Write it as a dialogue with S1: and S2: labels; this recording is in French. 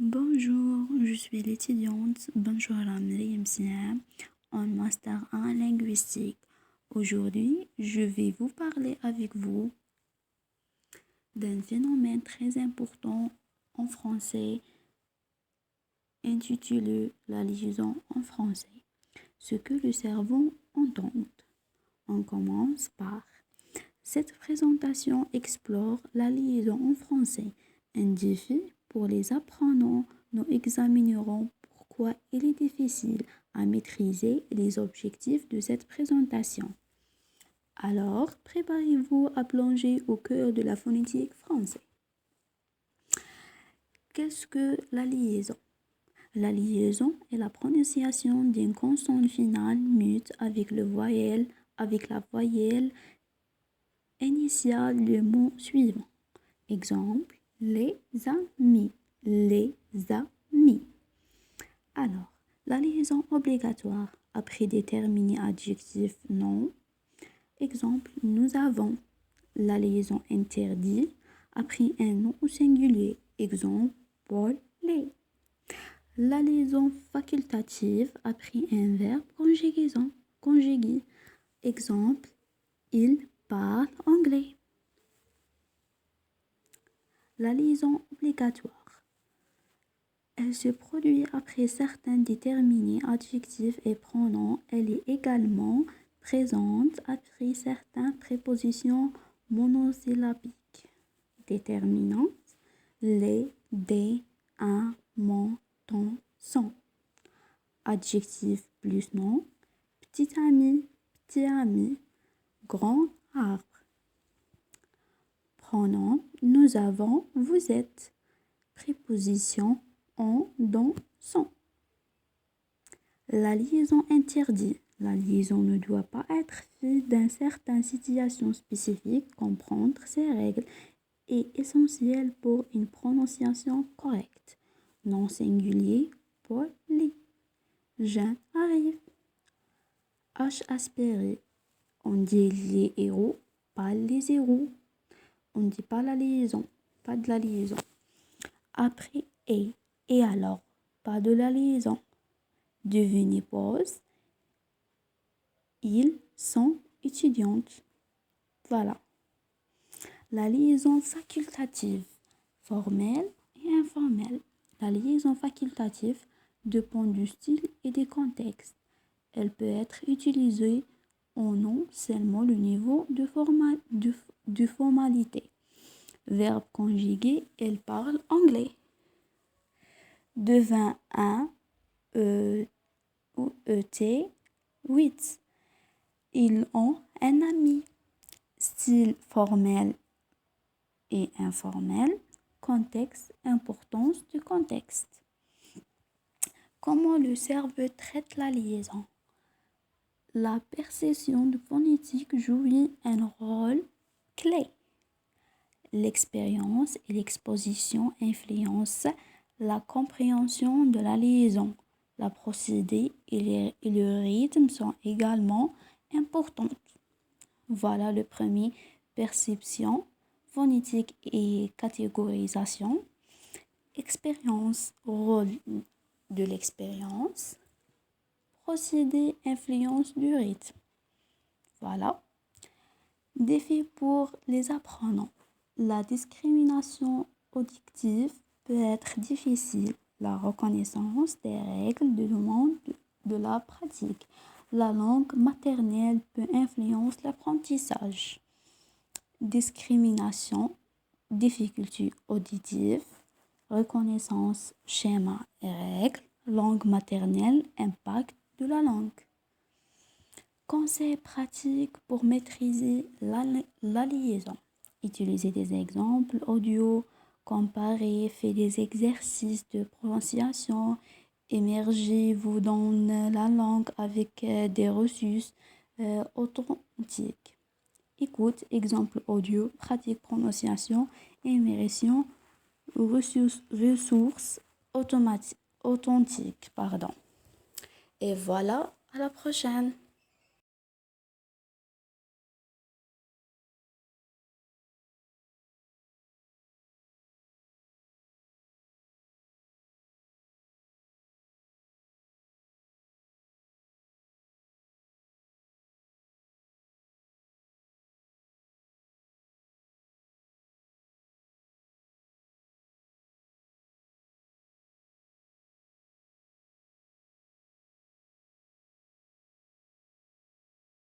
S1: Bonjour, je suis l'étudiante Benchoura Myriam Siam en Master 1 linguistique. Aujourd'hui, je vais vous parler avec vous d'un phénomène très important en français intitulé la liaison en français. Ce que le cerveau entend. On commence par cette présentation explore la liaison en français, un défi pour les apprenants. Nous examinerons pourquoi il est difficile à maîtriser les objectifs de cette présentation. Alors, préparez-vous à plonger au cœur de la phonétique française. Qu'est-ce que la liaison? La liaison est la prononciation d'une consonne finale mute avec la voyelle initiale du mot suivant. Exemple, les amis, les amis. Alors, la liaison obligatoire après déterminer adjectif non. Exemple, nous avons. La liaison interdite après un nom au singulier. Exemple, Paul, les. La liaison facultative après un verbe conjugué. Exemple, il parle anglais. La liaison obligatoire. Elle se produit après certains déterminés adjectifs et pronoms. Elle est également présente après certaines prépositions monosyllabiques déterminantes. Les, des, un, mon, ton, son. Adjectif plus nom. Petit ami, grand arbre. Pronom, nous avons, vous êtes. Préposition en, dans, sont. La liaison interdite. La liaison ne doit pas être faite dans certaines situations spécifiques. Comprendre ces règles est essentiel pour une prononciation correcte. Non singulier, poli. Jean arrive. H aspiré. On dit les héros, pas les héros. On ne dit pas la liaison, pas de la liaison. Après et alors, pas de la liaison. Devenez pause. Ils sont étudiantes. Voilà. La liaison facultative, formelle et informelle. La liaison facultative dépend du style et des contextes. Elle peut être utilisée en non seulement le niveau de formalité. Verbe conjugué, elle parle anglais. Devint un, ou ET, 8. Ils ont un ami. Style formel et informel. Contexte, importance du contexte. Comment le cerveau traite la liaison? La perception de phonétique joue un rôle clé. L'expérience et l'exposition influencent la compréhension de la liaison. La procédé et le rythme sont également importants. Voilà le premier, perception, phonétique et catégorisation. Expérience, rôle de l'expérience. Procédé, influence du rythme. Voilà. Défi pour les apprenants. La discrimination auditive peut être difficile. La reconnaissance des règles demande de la pratique. La langue maternelle peut influencer l'apprentissage. Discrimination, difficulté auditive, reconnaissance, schéma et règles, langue maternelle, impact de la langue. Conseils pratiques pour maîtriser la liaison. Utilisez des exemples audio, comparez, faites des exercices de prononciation, immergez-vous dans la langue avec des ressources authentiques. Écoute, exemple audio, pratique prononciation, immersion, ressources authentiques. Et voilà, à la prochaine.